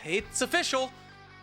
it's official.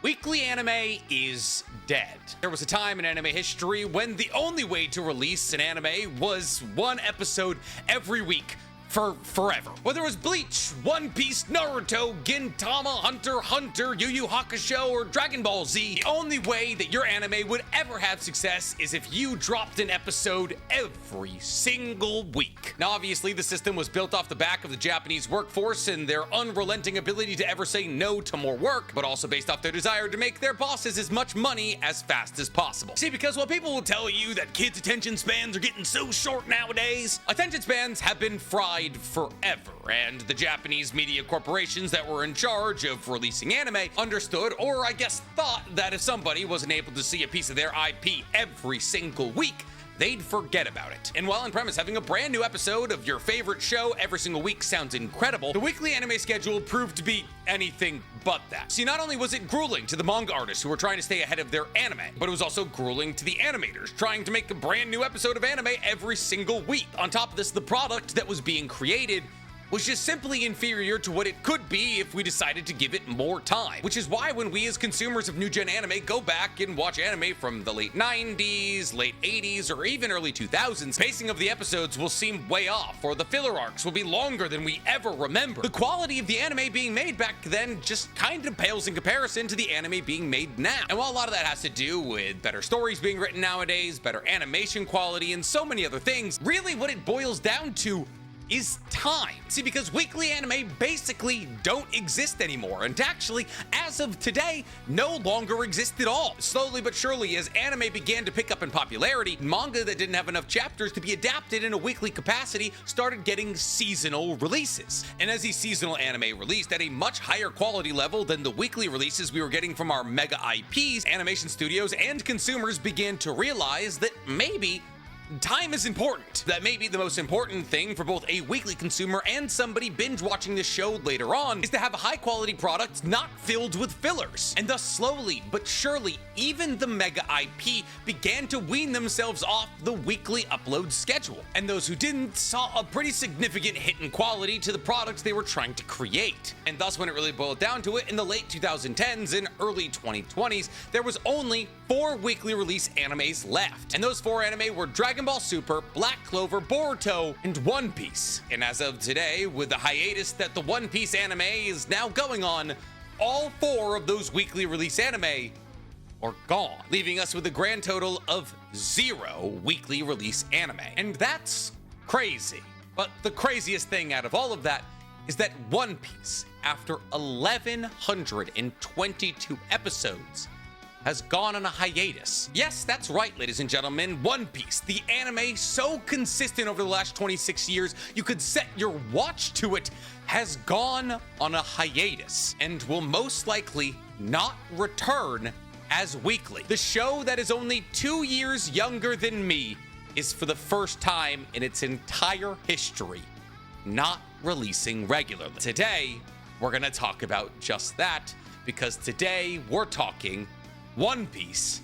Weekly anime is dead. There was a time in anime history when the only way to release an anime was one episode every week for forever. Whether it was Bleach, One Piece, Naruto, Gintama, Hunter x Hunter, Yu Yu Hakusho, or Dragon Ball Z, the only way that your anime would ever have success is if you dropped an episode every single week. Now, obviously, the system was built off the back of the Japanese workforce and their unrelenting ability to ever say no to more work, but also based off their desire to make their bosses as much money as fast as possible. See, because while people will tell you that kids' attention spans are getting so short nowadays, attention spans have been fried forever, and the Japanese media corporations that were in charge of releasing anime understood, or I guess thought, that if somebody wasn't able to see a piece of their IP every single week, they'd forget about it. And while on premise, having a brand new episode of your favorite show every single week sounds incredible, the weekly anime schedule proved to be anything but that. See, not only was it grueling to the manga artists who were trying to stay ahead of their anime, but it was also grueling to the animators trying to make a brand new episode of anime every single week. On top of this, the product that was being created was just simply inferior to what it could be if we decided to give it more time. Which is why when we as consumers of new-gen anime go back and watch anime from the late 90s, late 80s, or even early 2000s, pacing of the episodes will seem way off, or the filler arcs will be longer than we ever remember. The quality of the anime being made back then just kind of pales in comparison to the anime being made now. And while a lot of that has to do with better stories being written nowadays, better animation quality, and so many other things, really what it boils down to is time. See, because weekly anime basically don't exist anymore, and actually, as of today, no longer exist at all. Slowly but surely, as anime began to pick up in popularity, manga that didn't have enough chapters to be adapted in a weekly capacity started getting seasonal releases. And as these seasonal anime released at a much higher quality level than the weekly releases we were getting from our mega IPs, animation studios and consumers began to realize that maybe time is important. That may be the most important thing for both a weekly consumer and somebody binge watching this show later on, is to have a high quality product not filled with fillers. And thus slowly but surely, even the mega IP began to wean themselves off the weekly upload schedule. And those who didn't saw a pretty significant hit in quality to the products they were trying to create. And thus when it really boiled down to it, in the late 2010s and early 2020s, there was only 4 weekly release animes left. And those 4 anime were Dragon Ball Super, Black Clover, Boruto, and One Piece. And as of today, with the hiatus that the One Piece anime is now going on, all 4 of those weekly release anime are gone, leaving us with a grand total of 0 weekly release anime. And that's crazy. But the craziest thing out of all of that is that One Piece, after 1,122 episodes, has gone on a hiatus. Yes, that's right, ladies and gentlemen. One Piece, the anime so consistent over the last 26 years, you could set your watch to it, has gone on a hiatus and will most likely not return as weekly. The show that is only 2 years younger than me is for the first time in its entire history not releasing regularly. Today, we're gonna talk about just that, because today we're talking One Piece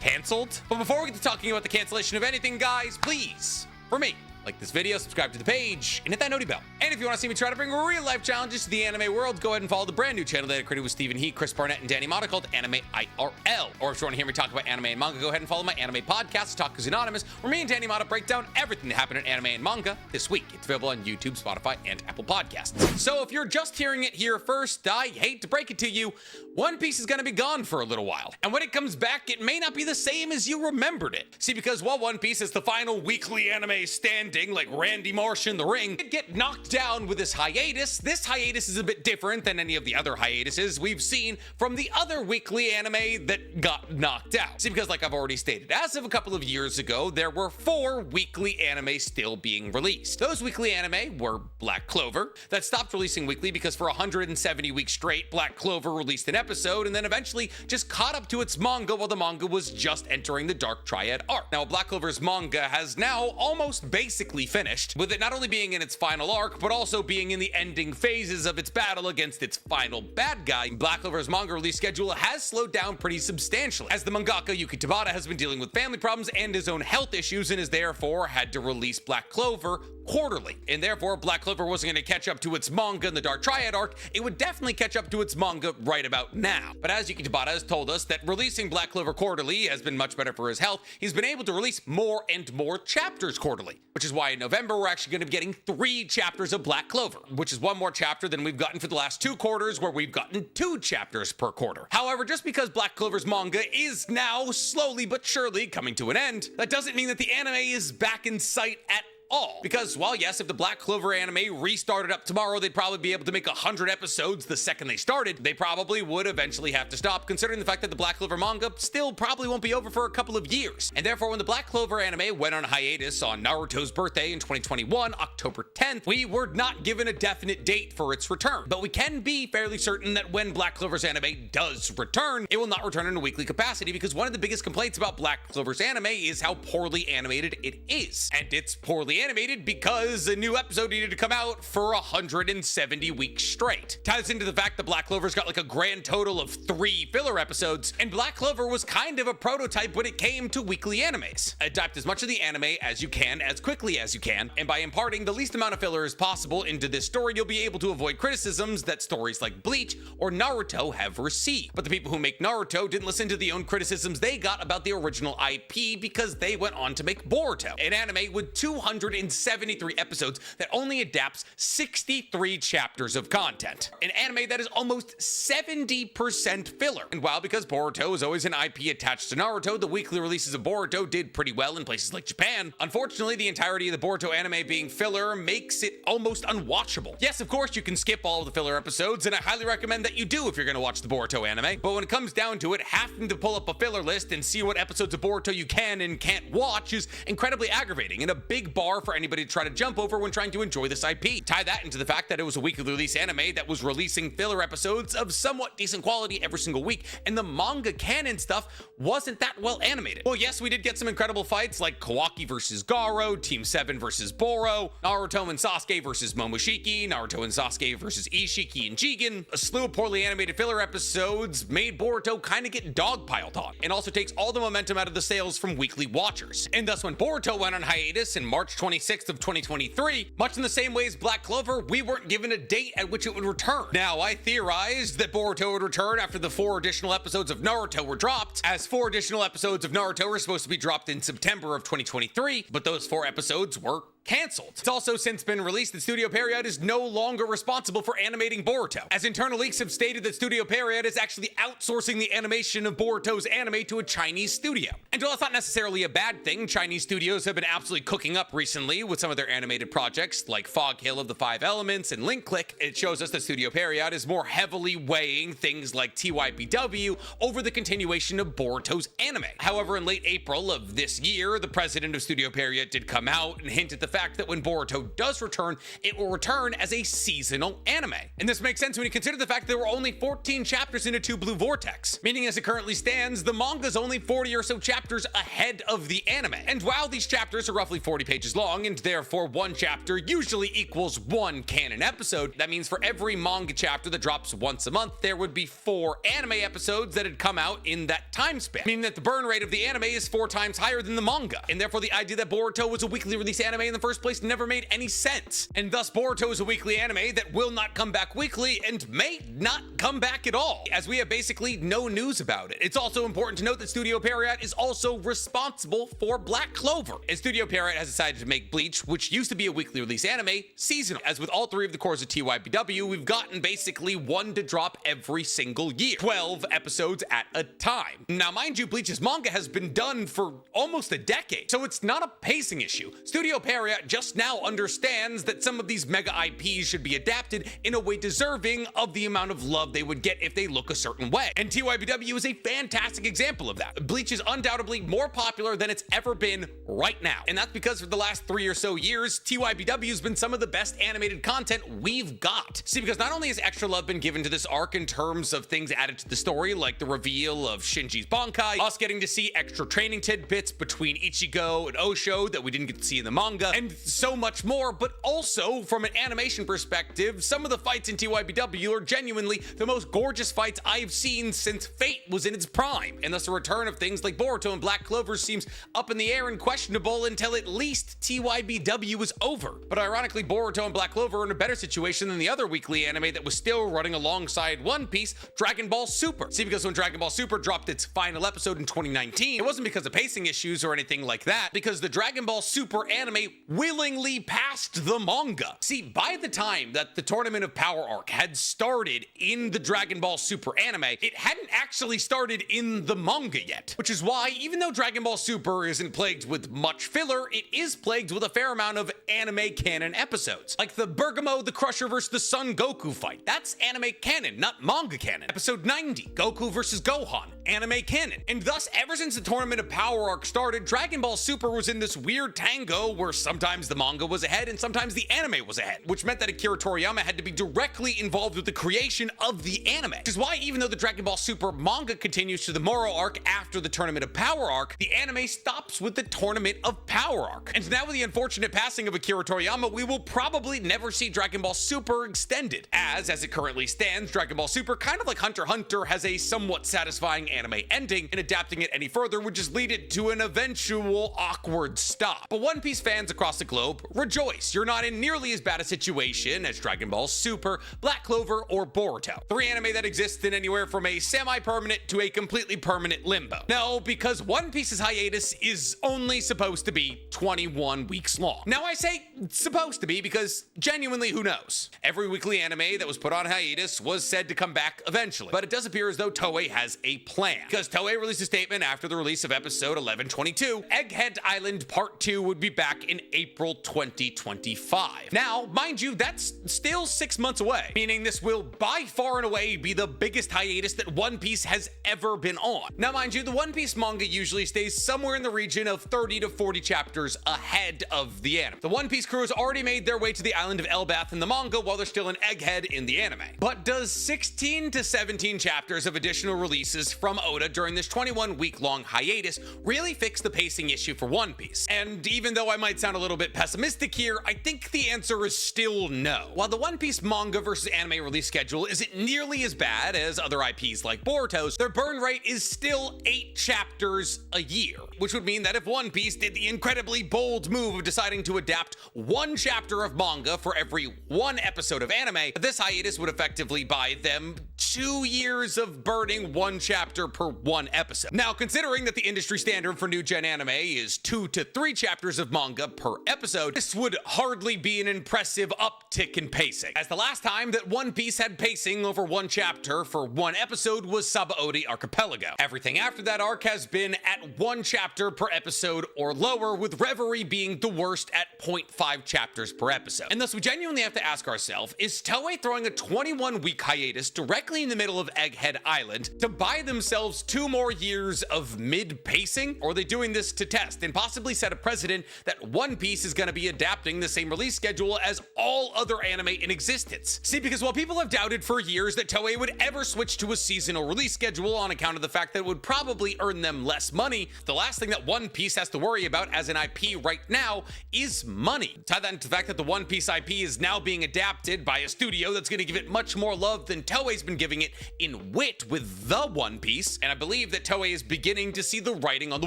canceled. But before we get to talking about the cancellation of anything, guys, please, for me, like this video, subscribe to the page, and hit that noti bell. And if you want to see me try to bring real life challenges to the anime world, go ahead and follow the brand new channel that I created with Stephen He, Chris Barnett, and Danny Mata called Anime IRL. Or if you want to hear me talk about anime and manga, go ahead and follow my anime podcast, Talk is Anonymous, where me and Danny Mata break down everything that happened in anime and manga this week. It's available on YouTube, Spotify, and Apple Podcasts. So if you're just hearing it here first, I hate to break it to you, One Piece is going to be gone for a little while. And when it comes back, it may not be the same as you remembered it. See, because while One Piece is the final weekly anime standing, like Randy Marsh in the ring, it get knocked down with this hiatus. This hiatus is a bit different than any of the other hiatuses we've seen from the other weekly anime that got knocked out. See, because like I've already stated, as of a couple of years ago, there were 4 weekly anime still being released. Those weekly anime were Black Clover, that stopped releasing weekly because for 170 weeks straight, Black Clover released an episode and then eventually just caught up to its manga while the manga was just entering the Dark Triad arc. Now, Black Clover's manga has now almost basically finished, with it not only being in its final arc, but also being in the ending phases of its battle against its final bad guy. Black Clover's manga release schedule has slowed down pretty substantially, as the mangaka Yuki Tabata has been dealing with family problems and his own health issues and has therefore had to release Black Clover quarterly, and therefore Black Clover wasn't going to catch up to its manga in the Dark Triad arc. It would definitely catch up to its manga right about now. But as Yuki Tabata has told us that releasing Black Clover quarterly has been much better for his health, he's been able to release more and more chapters quarterly, which is why in November we're actually going to be getting 3 chapters of Black Clover, which is 1 more chapter than we've gotten for the last 2 quarters, where we've gotten 2 chapters per quarter. However, just because Black Clover's manga is now slowly but surely coming to an end, that doesn't mean that the anime is back in sight at all. Because, well, yes, if the Black Clover anime restarted up tomorrow, they'd probably be able to make 100 episodes the second they started. They probably would eventually have to stop, considering the fact that the Black Clover manga still probably won't be over for a couple of years. And therefore, when the Black Clover anime went on hiatus on Naruto's birthday in 2021, October 10th, we were not given a definite date for its return. But we can be fairly certain that when Black Clover's anime does return, it will not return in a weekly capacity, because one of the biggest complaints about Black Clover's anime is how poorly animated it is. And it's poorly animated because a new episode needed to come out for 170 weeks straight. Ties into the fact that Black Clover's got like a grand total of 3 filler episodes, and Black Clover was kind of a prototype when it came to weekly animes. Adapt as much of the anime as you can, as quickly as you can, and by imparting the least amount of filler as possible into this story, you'll be able to avoid criticisms that stories like Bleach or Naruto have received. But the people who make Naruto didn't listen to the own criticisms they got about the original IP, because they went on to make Boruto, an anime with 273 episodes that only adapts 63 chapters of content. An anime that is almost 70% filler. And while because Boruto is always an IP attached to Naruto, the weekly releases of Boruto did pretty well in places like Japan. Unfortunately, the entirety of the Boruto anime being filler makes it almost unwatchable. Yes, of course, you can skip all of the filler episodes, and I highly recommend that you do if you're going to watch the Boruto anime. But when it comes down to it, having to pull up a filler list and see what episodes of Boruto you can and can't watch is incredibly aggravating and a big bar for anybody to try to jump over when trying to enjoy this IP. Tie that into the fact that it was a weekly release anime that was releasing filler episodes of somewhat decent quality every single week, and the manga canon stuff wasn't that well animated. Well, yes, we did get some incredible fights like Kawaki versus Garo, Team 7 versus Boro, Naruto and Sasuke versus Momoshiki, Naruto and Sasuke versus Ishiki and Jigen. A slew of poorly animated filler episodes made Boruto kind of get dogpiled on, and also takes all the momentum out of the sales from weekly watchers. And thus, when Boruto went on hiatus in March 26th of 2023, much in the same way as Black Clover, we weren't given a date at which it would return. Now, I theorized that Boruto would return after the 4 additional episodes of Naruto were dropped, as 4 additional episodes of Naruto were supposed to be dropped in September of 2023, but those 4 episodes were canceled. It's also since been released that Studio Period is no longer responsible for animating Boruto, as internal leaks have stated that Studio Period is actually outsourcing the animation of Boruto's anime to a Chinese studio. And while it's not necessarily a bad thing, Chinese studios have been absolutely cooking up recently with some of their animated projects like Fog Hill of the 5 Elements and Link Click. It shows us that Studio Period is more heavily weighing things like TYBW over the continuation of Boruto's anime. However, in late April of this year, the president of Studio Period did come out and hint at the fact that when Boruto does return, it will return as a seasonal anime. And this makes sense when you consider the fact that there were only 14 chapters in a 2 Blue Vortex, meaning as it currently stands, the manga's only 40 or so chapters ahead of the anime. And while these chapters are roughly 40 pages long, and therefore 1 chapter usually equals 1 canon episode, that means for every manga chapter that drops once a month, there would be 4 anime episodes that had come out in that time span, meaning that the burn rate of the anime is 4 times higher than the manga. And therefore the idea that Boruto was a weekly release anime in the first place never made any sense. And thus Boruto is a weekly anime that will not come back weekly and may not come back at all, as we have basically no news about it. It's also important to note that Studio Period is also responsible for Black Clover, and Studio Period has decided to make Bleach, which used to be a weekly release anime, seasonal. As with all 3 of the cores of TYBW, we've gotten basically 1 to drop every single year, 12 episodes at a time. Now, mind you, Bleach's manga has been done for almost a decade, so it's not a pacing issue. Studio Period just now understands that some of these mega IPs should be adapted in a way deserving of the amount of love they would get if they look a certain way. And TYBW is a fantastic example of that. Bleach is undoubtedly more popular than it's ever been right now. And that's because for the last 3 or so years, TYBW has been some of the best animated content we've got. See, because not only has extra love been given to this arc in terms of things added to the story, like the reveal of Shinji's Bankai, us getting to see extra training tidbits between Ichigo and Osho that we didn't get to see in the manga, and so much more. But also, from an animation perspective, some of the fights in TYBW are genuinely the most gorgeous fights I've seen since Fate was in its prime, and thus the return of things like Boruto and Black Clover seems up in the air and questionable until at least TYBW is over. But ironically, Boruto and Black Clover are in a better situation than the other weekly anime that was still running alongside One Piece, Dragon Ball Super. See, because when Dragon Ball Super dropped its final episode in 2019, it wasn't because of pacing issues or anything like that, because the Dragon Ball Super anime willingly passed the manga. See, by the time that the Tournament of Power arc had started in the Dragon Ball Super anime, it hadn't actually started in the manga yet, which is why, even though Dragon Ball Super isn't plagued with much filler, it is plagued with a fair amount of anime canon episodes, like the Bergamo the Crusher versus the Son Goku fight. That's anime canon, not manga canon. Episode 90, Goku versus Gohan, anime canon. And thus, ever since the Tournament of Power arc started, Dragon Ball Super was in this weird tango where sometimes the manga was ahead and sometimes the anime was ahead, which meant that Akira Toriyama had to be directly involved with the creation of the anime, which is why even though the Dragon Ball Super manga continues to the Moro arc after the Tournament of Power arc, the anime stops with the Tournament of Power arc. And now with the unfortunate passing of Akira Toriyama, we will probably never see Dragon Ball Super extended, as it currently stands, Dragon Ball Super, kind of like Hunter x Hunter, has a somewhat satisfying anime ending, and adapting it any further would just lead it to an eventual awkward stop. But One Piece fans across the globe, rejoice, you're not in nearly as bad a situation as Dragon Ball Super, Black Clover, or Boruto, three anime that exist in anywhere from a semi-permanent to a completely permanent limbo. No, because One Piece's hiatus is only supposed to be 21 weeks long. Now I say supposed to be because genuinely, who knows? Every weekly anime that was put on hiatus was said to come back eventually, but it does appear as though Toei has a plan, because Toei released a statement after the release of episode 1122, Egghead Island Part 2 would be back in April 2025. Now, mind you, that's still 6 months away, meaning this will by far and away be the biggest hiatus that One Piece has ever been on. Now, mind you, the One Piece manga usually stays somewhere in the region of 30 to 40 chapters ahead of the anime. The One Piece crew has already made their way to the island of Elbath in the manga while they're still in Egghead in the anime. But does 16 to 17 chapters of additional releases from Oda during this 21-week-long hiatus really fix the pacing issue for One Piece? And even though I might sound a little bit pessimistic here, I think the answer is still no. While the One Piece manga versus anime release schedule isn't nearly as bad as other IPs like Boruto's, their burn rate is still 8 chapters a year, which would mean that if One Piece did the incredibly bold move of deciding to adapt 1 chapter of manga for every 1 episode of anime, this hiatus would effectively buy them 2 years of burning 1 chapter per 1 episode. Now, considering that the industry standard for new gen anime is 2 to 3 chapters of manga per episode, this would hardly be an impressive uptick in pacing, as the last time that One Piece had pacing over 1 chapter for 1 episode was Sabaody Archipelago. Everything after that arc has been at 1 chapter per episode or lower, with Reverie being the worst at 0.5 chapters per episode. And thus we genuinely have to ask ourselves, is Toei throwing a 21-week hiatus directly in the middle of Egghead Island to buy themselves 2 more years of mid-pacing? Or are they doing this to test and possibly set a precedent that One Piece is going to be adapting the same release schedule as all other anime in existence? See, because while people have doubted for years that Toei would ever switch to a seasonal release schedule on account of the fact that it would probably earn them less money, the last thing that One Piece has to worry about as an IP right now is money. Tie that into the fact that the One Piece IP is now being adapted by a studio that's going to give it much more love than Toei's been giving it in Wit with the One Piece, and I believe that Toei is beginning to see the writing on the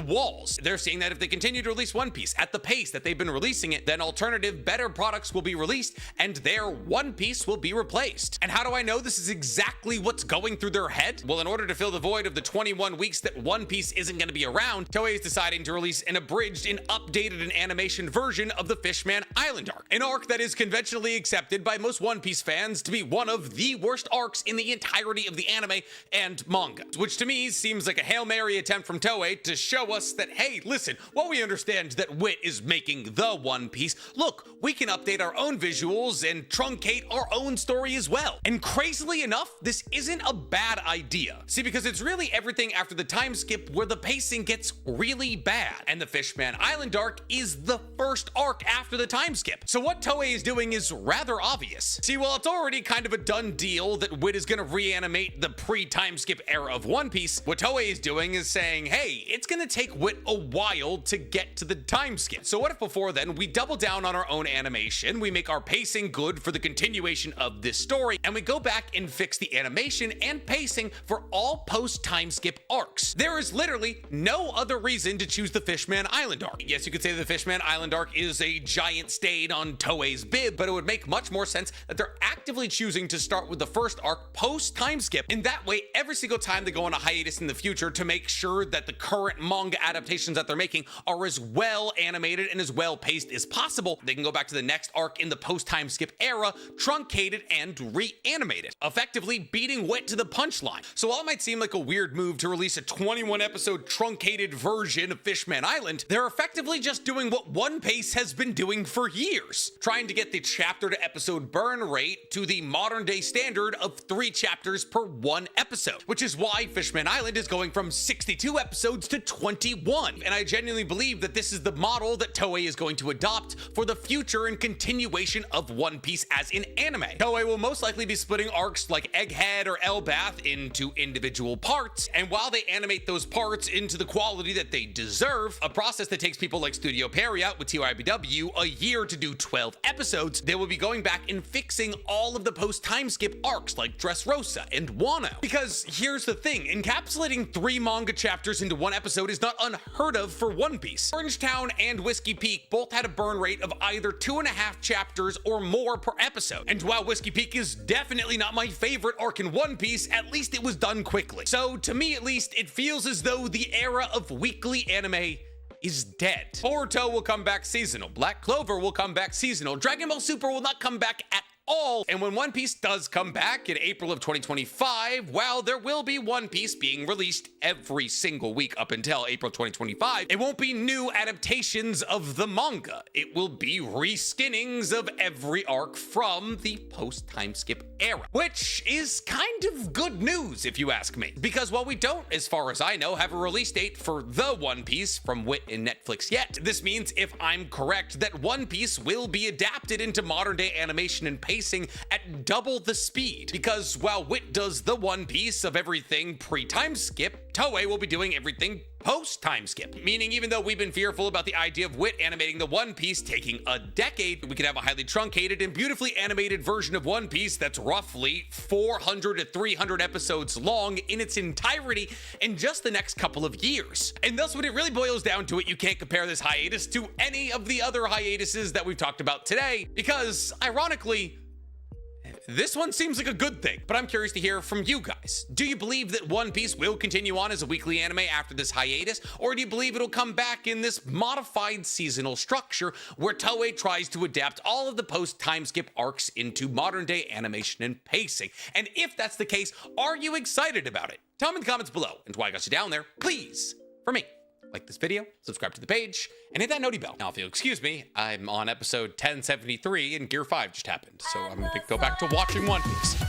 walls. They're seeing that if they continue to release One Piece at the pace that they've been releasing it, then alternative, better products will be released and their One Piece will be replaced. And how do I know this is exactly what's going through their head? Well, in order to fill the void of the 21 weeks that One Piece isn't going to be around, Toei is deciding to release an abridged and updated and animation version of the Fishman Island arc, an arc that is conventionally accepted by most One Piece fans to be one of the worst arcs in the entirety of the anime and manga, which to me seems like a Hail Mary attempt from Toei to show us that, hey, listen, while we understand that Wit is making the One Piece, look, we can update our own visuals and truncate our own story as well. And crazily enough, this isn't a bad idea. See, because it's really everything after the time skip where the pacing gets really bad, and the Fishman Island arc is the first arc after the time skip. So what Toei is doing is rather obvious. See, while it's already kind of a done deal that Wit is gonna reanimate the pre-time skip era of One Piece, what Toei is doing is saying, hey, it's gonna take WIT a while to get to the time skip. So what if before then we double down on our own animation, we make our pacing good for the continuation of this story, and we go back and fix the animation and pacing for all post-time skip arcs. There is literally no other reason to choose the Fishman Island arc. Yes, you could say the Fishman Island arc is a giant stain on Toei's bib, but it would make much more sense that they're actively choosing to start with the first arc post-time skip. In that way, every single time they go on a hiatus in the future to make sure that the current manga adaptations that they're making are as well animated and as well paced as possible, they can go back to the next arc in the post-time skip era, truncated and reanimated, effectively beating WIT to the punchline. So while it might seem like a weird move to release a 21 episode truncated version of Fishman Island, they're effectively just doing what One Piece has been doing for years, trying to get the chapter to episode burn rate to the modern day standard of 3 chapters per 1 episode, which is why Fishman Island is going from 62 episodes to 21. And I genuinely believe that this is the model that Toei is going to adopt for the future and continuation of One Piece as an anime. Toei will most likely be splitting arcs like Egghead or Elbath into individual parts, and while they animate those parts into the quality that they deserve, a process that takes people like Studio Period with TYBW a year to do 12 episodes, they will be going back and fixing all of the post-time skip arcs like Dressrosa and Wano. Because here's the thing, encapsulating 3 manga chapters into 1 episode is not unheard of for One Piece. Orangetown and Whiskey Peak both had a burn rate of either 2.5 chapters or more per episode. And while Whiskey Peak is definitely not my favorite arc in One Piece, at least it was done quickly. So to me at least, it feels as though the era of weekly anime is dead. Boruto will come back seasonal. Black Clover will come back seasonal. Dragon Ball Super will not come back at all. And when One Piece does come back in April of 2025, while there will be One Piece being released every single week up until April 2025, it won't be new adaptations of the manga. It will be reskinnings of every arc from the post-time skip era, which is kind of good news if you ask me. Because while we don't, as far as I know, have a release date for the One Piece from WIT and Netflix yet, this means, if I'm correct, that One Piece will be adapted into modern day animation and pacing at double the speed. Because while WIT does the One Piece of everything pre-time skip, Toei will be doing everything post-time skip. Meaning, even though we've been fearful about the idea of WIT animating the One Piece taking a decade, we could have a highly truncated and beautifully animated version of One Piece that's roughly 400 to 300 episodes long in its entirety in just the next couple of years. And thus, when it really boils down to it, you can't compare this hiatus to any of the other hiatuses that we've talked about today, because ironically, this one seems like a good thing, but I'm curious to hear from you guys. Do you believe that One Piece will continue on as a weekly anime after this hiatus, or do you believe it'll come back in this modified seasonal structure where Toei tries to adapt all of the post-time skip arcs into modern day animation and pacing? And if that's the case, are you excited about it? Tell me in the comments below, and while I got you down there, please, for me, like this video, subscribe to the page, and hit that noti bell. Now, if you'll excuse me, I'm on episode 1073 and Gear 5 just happened, so I'm gonna go back to watching One Piece.